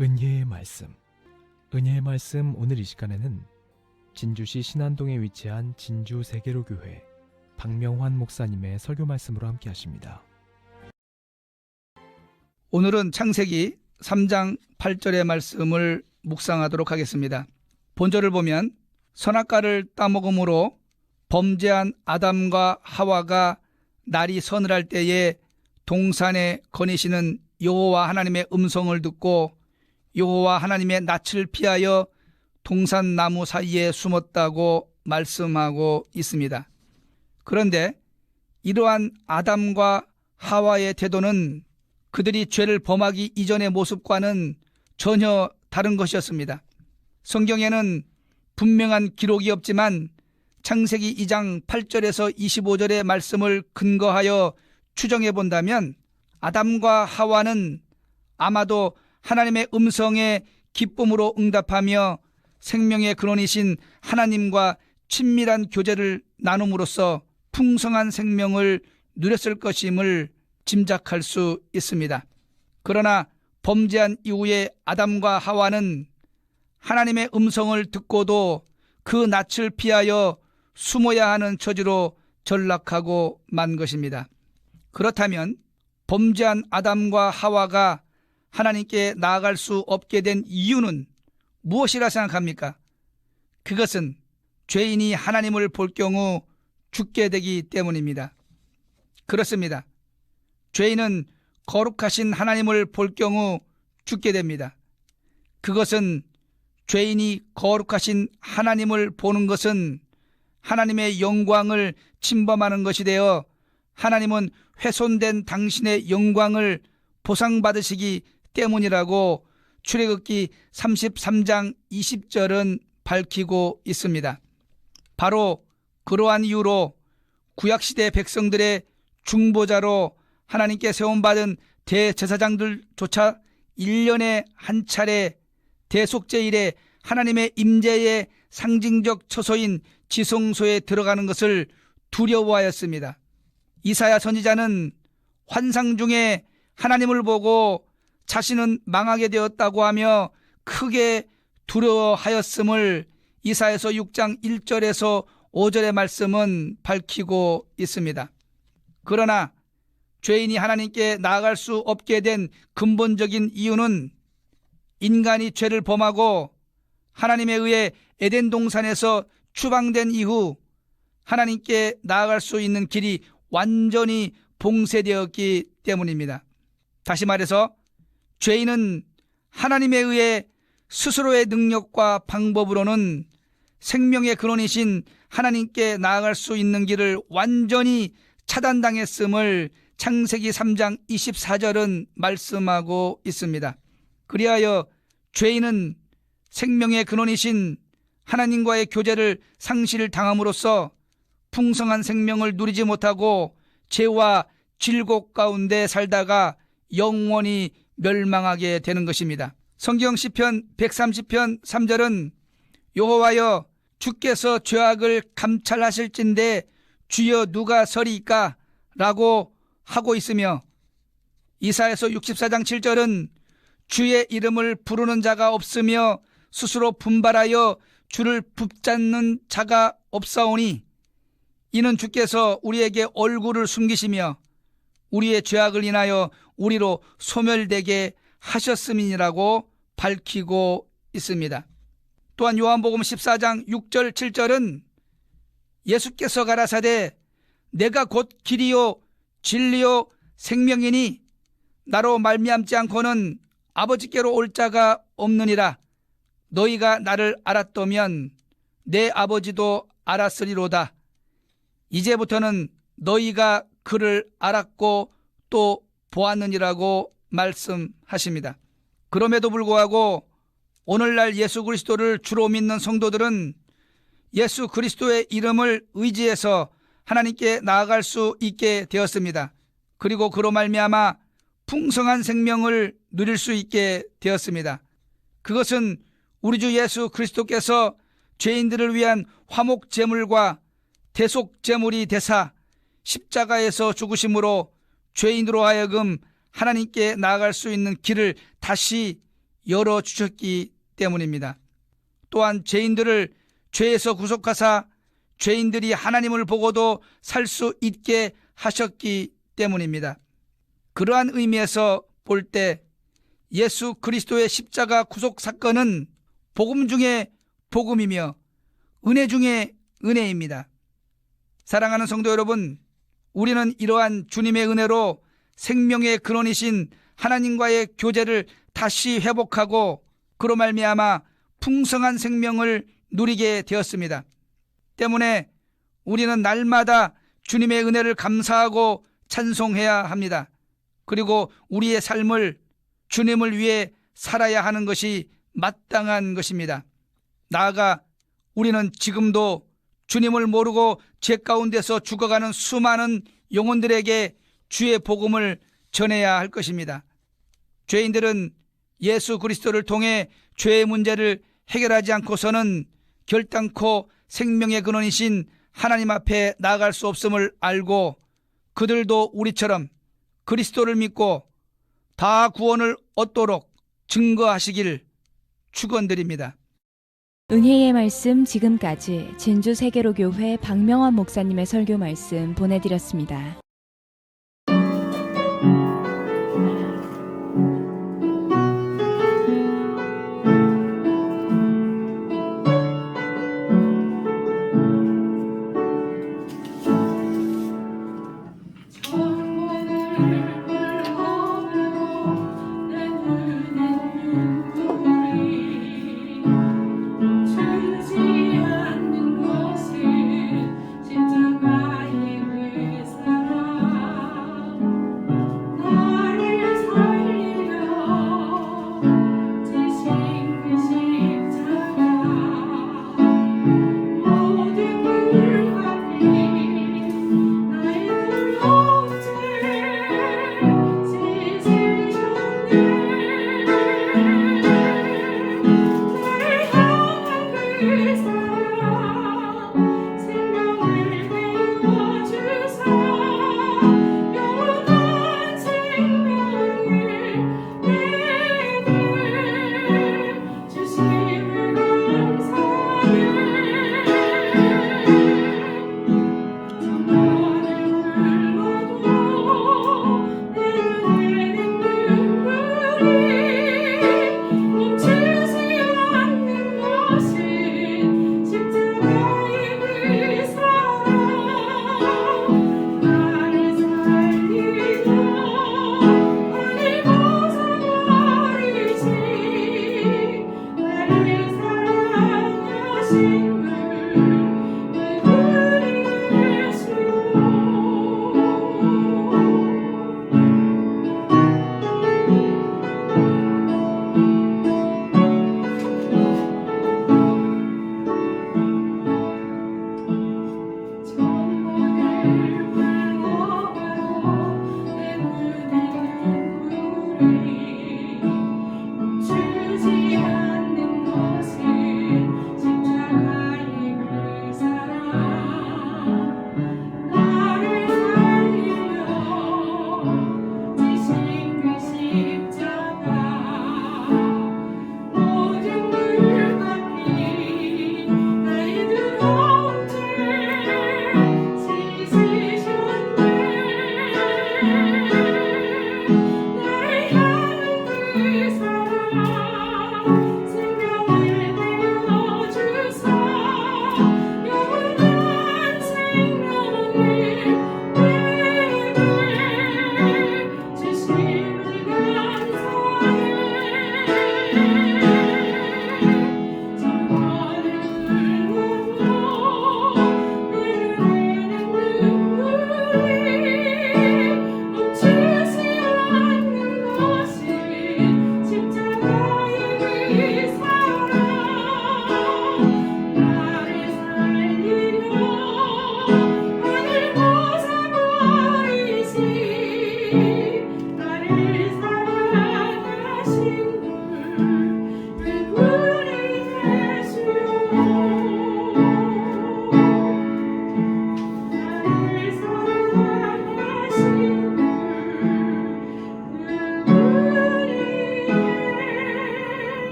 은혜의 말씀. 은혜의 말씀 오늘 이 시간에는 진주시 신안동에 위치한 진주 세계로교회 박명환 목사님의 설교 말씀으로 함께 하십니다. 오늘은 창세기 3장 8절의 말씀을 묵상하도록 하겠습니다. 본절을 보면 선악과를 따먹음으로 범죄한 아담과 하와가 날이 서늘할 때에 동산에 거니시는 여호와 하나님의 음성을 듣고 여호와 하나님의 낯을 피하여 동산 나무 사이에 숨었다고 말씀하고 있습니다. 그런데 이러한 아담과 하와의 태도는 그들이 죄를 범하기 이전의 모습과는 전혀 다른 것이었습니다. 성경에는 분명한 기록이 없지만 창세기 2장 8절에서 25절의 말씀을 근거하여 추정해 본다면 아담과 하와는 아마도 하나님의 음성에 기쁨으로 응답하며 생명의 근원이신 하나님과 친밀한 교제를 나눔으로써 풍성한 생명을 누렸을 것임을 짐작할 수 있습니다. 그러나 범죄한 이후에 아담과 하와는 하나님의 음성을 듣고도 그 낯을 피하여 숨어야 하는 처지로 전락하고 만 것입니다. 그렇다면 범죄한 아담과 하와가 하나님께 나아갈 수 없게 된 이유는 무엇이라 생각합니까? 그것은 죄인이 하나님을 볼 경우 죽게 되기 때문입니다. 그렇습니다. 죄인은 거룩하신 하나님을 볼 경우 죽게 됩니다. 그것은 죄인이 거룩하신 하나님을 보는 것은 하나님의 영광을 침범하는 것이 되어 하나님은 훼손된 당신의 영광을 보상받으시기 때문이라고 출애굽기 33장 20절은 밝히고 있습니다. 바로 그러한 이유로 구약시대 백성들의 중보자로 하나님께 세움받은 대제사장들조차 1년에 한 차례 대속제일에 하나님의 임재의 상징적 처소인 지성소에 들어가는 것을 두려워하였습니다. 이사야 선지자는 환상 중에 하나님을 보고 자신은 망하게 되었다고 하며 크게 두려워하였음을 이사야서 6장 1절에서 5절의 말씀은 밝히고 있습니다. 그러나 죄인이 하나님께 나아갈 수 없게 된 근본적인 이유는 인간이 죄를 범하고 하나님에 의해 에덴 동산에서 추방된 이후 하나님께 나아갈 수 있는 길이 완전히 봉쇄되었기 때문입니다. 다시 말해서 죄인은 하나님에 의해 스스로의 능력과 방법으로는 생명의 근원이신 하나님께 나아갈 수 있는 길을 완전히 차단당했음을 창세기 3장 24절은 말씀하고 있습니다. 그리하여 죄인은 생명의 근원이신 하나님과의 교제를 상실당함으로써 풍성한 생명을 누리지 못하고 죄와 질곡 가운데 살다가 영원히 멸망하게 되는 것입니다. 성경 시편 130편 3절은 여호와여 주께서 죄악을 감찰하실진대 주여 누가 서리이까 라고 하고 있으며 이사야서 64장 7절은 주의 이름을 부르는 자가 없으며 스스로 분발하여 주를 붙잡는 자가 없사오니 이는 주께서 우리에게 얼굴을 숨기시며 우리의 죄악을 인하여 우리로 소멸되게 하셨음이니라고 밝히고 있습니다. 또한 요한복음 14장 6절 7절은 예수께서 가라사대 내가 곧 길이요 진리요 생명이니 나로 말미암지 않고는 아버지께로 올 자가 없느니라. 너희가 나를 알았더면 내 아버지도 알았으리로다. 이제부터는 너희가 그를 알았고 또 보았느니라고 말씀하십니다. 그럼에도 불구하고 오늘날 예수 그리스도를 주로 믿는 성도들은 예수 그리스도의 이름을 의지해서 하나님께 나아갈 수 있게 되었습니다. 그리고 그로 말미암아 풍성한 생명을 누릴 수 있게 되었습니다. 그것은 우리 주 예수 그리스도께서 죄인들을 위한 화목 제물과 대속 제물이 되사 십자가에서 죽으심으로 죄인으로 하여금 하나님께 나아갈 수 있는 길을 다시 열어주셨기 때문입니다. 또한 죄인들을 죄에서 구속하사 죄인들이 하나님을 보고도 살 수 있게 하셨기 때문입니다. 그러한 의미에서 볼 때 예수 그리스도의 십자가 구속 사건은 복음 중에 복음이며 은혜 중에 은혜입니다. 사랑하는 성도 여러분, 우리는 이러한 주님의 은혜로 생명의 근원이신 하나님과의 교제를 다시 회복하고 그로 말미암아 풍성한 생명을 누리게 되었습니다. 때문에 우리는 날마다 주님의 은혜를 감사하고 찬송해야 합니다. 그리고 우리의 삶을 주님을 위해 살아야 하는 것이 마땅한 것입니다. 나아가 우리는 지금도 주님을 모르고 죄 가운데서 죽어가는 수많은 영혼들에게 주의 복음을 전해야 할 것입니다. 죄인들은 예수 그리스도를 통해 죄의 문제를 해결하지 않고서는 결단코 생명의 근원이신 하나님 앞에 나아갈 수 없음을 알고 그들도 우리처럼 그리스도를 믿고 다 구원을 얻도록 증거하시길 축원드립니다. 은혜의 말씀 지금까지 진주 세계로교회 박명환 목사님의 설교 말씀 보내드렸습니다.